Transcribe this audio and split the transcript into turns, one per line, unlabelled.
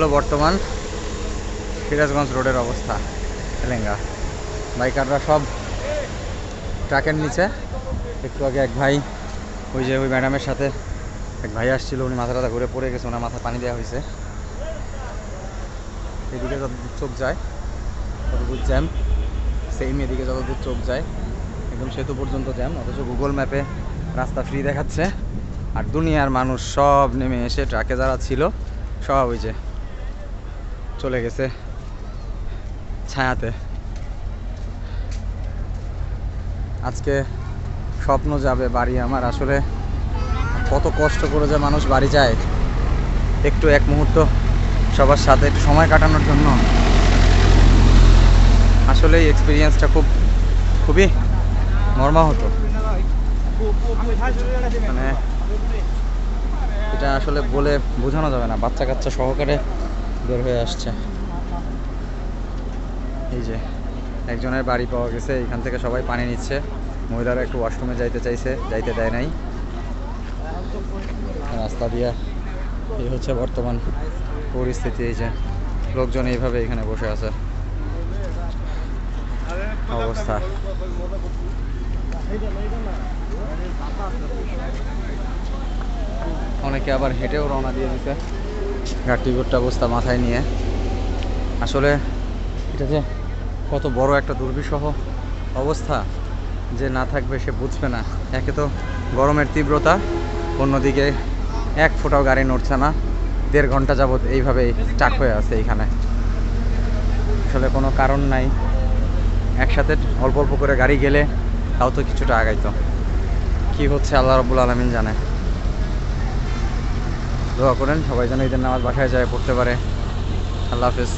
হলো বর্তমান সিরাজগঞ্জ রোডের অবস্থা। এলেঙ্গা বাইকাররা সব ট্রাকের নিচে। একটু আগে এক ভাই ওই যে ওই ম্যাডামের সাথে এক ভাই আসছিল, উনি মাথা টাথা ঘুরে পড়ে গেছে, ওনার মাথায় পানি দেওয়া হয়েছে। এদিকে যতদূর চোখ যায় ততদূর জ্যাম, সেম এদিকে যতদূর চোখ যায় একদম সেতু পর্যন্ত জ্যাম, অথচ গুগল ম্যাপে রাস্তা ফ্রি দেখাচ্ছে। আর দুনিয়ার মানুষ সব নেমে এসে ট্রাকে যারা ছিল সব ওই যে চলে গেছে ছায়াতে। আজকে স্বপ্ন যাবে বাড়ি আমার। আসলে কত কষ্ট করে যে মানুষ বাড়ি যায় একটু এক মুহূর্ত সবার সাথে একটু সময় কাটানোর জন্য। আসলে এই এক্সপিরিয়েন্সটা খুবই মর্মাহত। মানে এটা আসলে বলে বোঝানো যাবে না, বাচ্চা কাচ্চা সহকারে বের হয়ে আসছে। এই যে একজনের বাড়ি পাওয়া গেছে, এখান থেকে সবাই পানি নিচ্ছে। মহিলারা একটু ওয়াশরুমে যাইতে চাইছে, যাইতে দেয় নাই রাস্তা দিয়া। এই হচ্ছে বর্তমান পরিস্থিতি। এই যে লোকজন এইভাবে এখানে বসে আছে অবস্থা। অনেকে আবার হেঁটেও রওনা দিয়ে দিচ্ছে গাড়ি গোট্টা অবস্থা মাথায় নিয়ে। আসলে এটা যে কত বড় একটা দুর্বিষহ অবস্থা, যে না থাকবে সে বুঝবে না। একে তো গরমের তীব্রতা, অন্যদিকে এক ফোঁটাও গাড়ি নড়ছে না। 1.5 ঘন্টা যাবৎ এইভাবেই স্টাক হয়ে আছে এইখানে। আসলে কোনো কারণ নাই। একসাথে অল্প অল্প করে গাড়ি গেলে তাও তো কিছুটা আগাইতো। কি হচ্ছে আল্লাহ রাব্বুল আলামিন জানে। দোয়া করেন সবাই যেন ঈদের নামাজ বাসায় যায় পড়তে পারে। আল্লাহ হাফেজ।